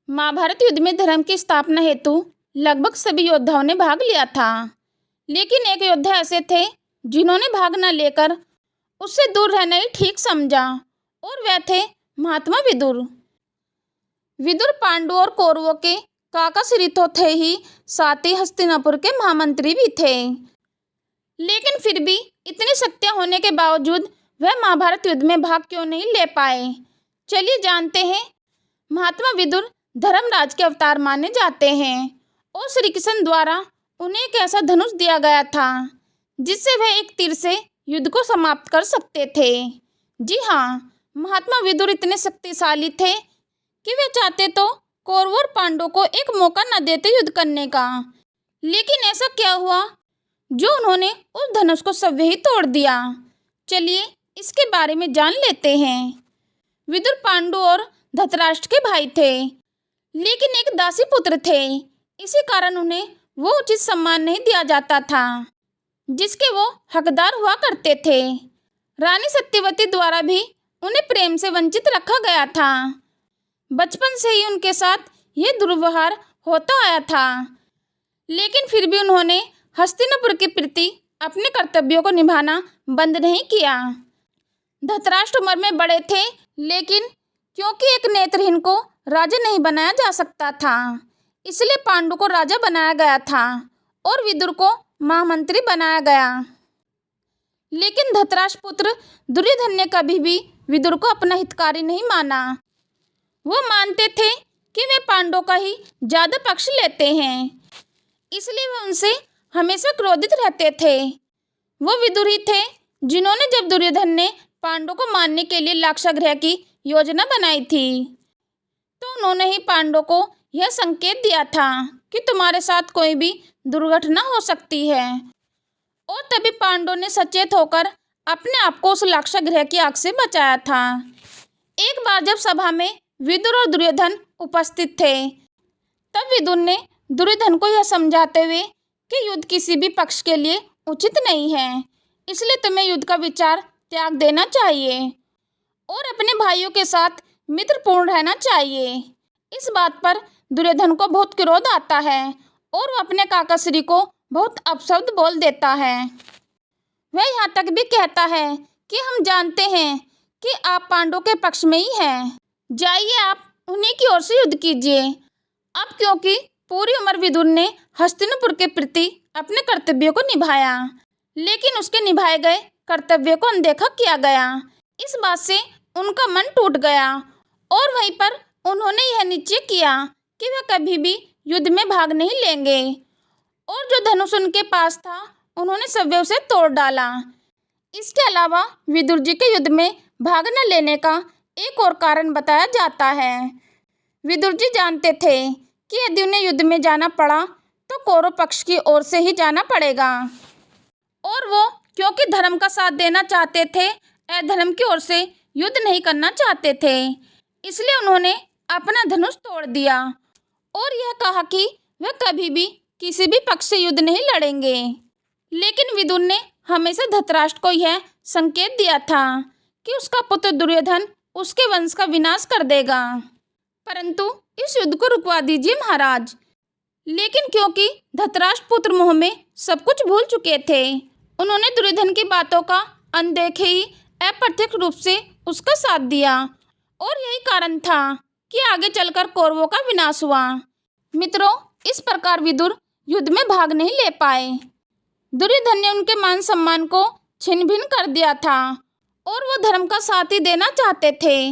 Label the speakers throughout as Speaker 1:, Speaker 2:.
Speaker 1: महाभारत युद्ध में धर्म की स्थापना हेतु लगभग सभी योद्धाओं ने भाग लिया था, लेकिन एक योद्धा ऐसे थे जिन्होंने भाग न लेकर उससे दूर रहना ही ठीक समझा, और वह थे महात्मा विदुर। विदुर पांडु और कौरवों के काका श्री तो थे ही, साथ ही हस्तिनापुर के महामंत्री भी थे। लेकिन फिर भी इतनी शक्तियां होने के बावजूद वह महाभारत युद्ध में भाग क्यों नहीं ले पाए। चलिए जानते हैं। महात्मा विदुर धर्मराज के अवतार माने जाते हैं और श्री कृष्ण द्वारा उन्हें एक ऐसा धनुष दिया गया था जिससे वह एक तीर से युद्ध को समाप्त कर सकते थे। जी हाँ, महात्मा विदुर इतने शक्तिशाली थे कि वे चाहते तो कौरव और पांडवों को एक मौका न देते युद्ध करने का। लेकिन ऐसा क्या हुआ जो उन्होंने उस धनुष को सव्य ही तोड़ दिया। चलिए इसके बारे में जान लेते हैं। विदुर पांडु और धृतराष्ट्र के भाई थे, लेकिन एक दासी पुत्र थे। इसी कारण उन्हें वो उचित सम्मान नहीं दिया जाता था जिसके वो हकदार हुआ करते थे। रानी सत्यवती द्वारा भी उन्हें प्रेम से वंचित रखा गया था। बचपन से ही उनके साथ ये दुर्व्यवहार होता आया था, लेकिन फिर भी उन्होंने हस्तिनापुर के प्रति अपने कर्तव्यों को निभाना बंद नहीं किया। धृतराष्ट्र उम्र में बड़े थे, लेकिन क्योंकि एक नेत्रहीन को राजा नहीं बनाया जा सकता था, इसलिए पांडु को राजा बनाया गया था और विदुर को महामंत्री बनाया गया। लेकिन धृतराष्ट्र पुत्र दुर्योधन ने कभी भी विदुर को अपना हितकारी नहीं माना। वो मानते थे कि वे पांडवों का ही ज्यादा पक्ष लेते हैं, इसलिए वे उनसे हमेशा क्रोधित रहते थे। वो विदुर ही थे जिन्होंने जब दुर्योधन ने पांडवों को मारने के लिए लाक्षागृह की योजना बनाई थी, तो उन्होंने ही पांडवों को यह संकेत दिया था कि तुम्हारे साथ कोई भी दुर्घटना हो सकती है, और तभी पांडवों ने सचेत होकर अपने आप को उस लाक्षागृह की आग से बचाया था। एक बार जब सभा में विदुर और दुर्योधन उपस्थित थे, तब विदुर ने दुर्योधन को यह समझाते हुए कि युद्ध किसी भी पक्ष के लिए उचित नहीं है, इसलिए तुम्हें युद्ध का विचार त्याग देना चाहिए और अपने भाइयों के साथ मित्रपूर्ण रहना चाहिए। इस बात पर दुर्योधन को बहुत क्रोध आता है और वो अपने काका श्री को बहुत अपशब्द बोल देता है। वह यहाँ तक भी कहता है कि हम जानते हैं कि आप पांडवों के पक्ष में ही हैं, जाइए आप उन्हीं की ओर से युद्ध कीजिए। अब क्योंकि पूरी उम्र विदुर ने हस्तिनापुर के प्रति अपने कर्तव्यों को निभाया, लेकिन उसके निभाए गए कर्तव्यों को अनदेखा किया गया। इस बात से उनका मन टूट गया और वहीं पर उन्होंने यह निश्चय किया कि वे कभी भी युद्ध में भाग नहीं लेंगे, और जो धनुष उनके पास था उन्होंने सव्य उसे तोड़ डाला। इसके अलावा विदुर जी के युद्ध में भाग न लेने का एक और कारण बताया जाता है। विदुर जी जानते थे कि यदि उन्हें युद्ध में जाना पड़ा तो कौरव पक्ष की ओर से ही जाना पड़ेगा, और वो क्योंकि धर्म का साथ देना चाहते थे, अधर्म की ओर से युद्ध नहीं करना चाहते थे, इसलिए उन्होंने अपना धनुष तोड़ दिया और यह कहा कि वे कभी भी किसी भी पक्ष से युद्ध नहीं लड़ेंगे। लेकिन विदुर ने हमेशा धृतराष्ट्र को यह संकेत दिया था कि उसका पुत्र दुर्योधन उसके वंश का विनाश कर देगा, परंतु इस युद्ध को रुकवा दीजिए महाराज। लेकिन क्योंकि धृतराष्ट्र पुत्र मोह में सब कुछ भूल चुके थे, उन्होंने दुर्योधन की बातों का अनदेखे ही अप्रत्यक्ष रूप से उसका साथ दिया, और यही कारण था कि आगे चलकर कौरवों का विनाश हुआ। मित्रों, इस प्रकार विदुर युद्ध में भाग नहीं ले पाए। दुर्योधन ने उनके मान सम्मान को छिन्न भिन्न कर दिया था और वो धर्म का साथ ही देना चाहते थे।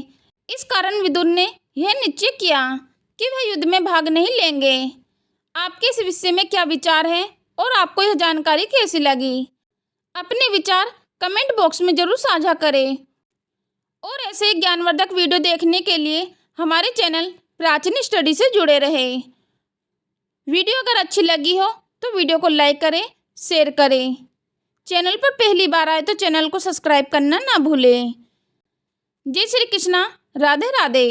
Speaker 1: इस कारण विदुर ने यह निश्चय किया कि वह युद्ध में भाग नहीं लेंगे। आपके इस विषय में क्या विचार है और आपको यह जानकारी कैसी लगी? अपने विचार कमेंट बॉक्स में जरूर साझा करें, और ऐसे ही ज्ञानवर्धक वीडियो देखने के लिए हमारे चैनल प्राचीन स्टडी से जुड़े रहें। वीडियो अगर अच्छी लगी हो तो वीडियो को लाइक करें, शेयर करें। चैनल पर पहली बार आए तो चैनल को सब्सक्राइब करना ना भूलें। जय श्री कृष्णा, राधे राधे।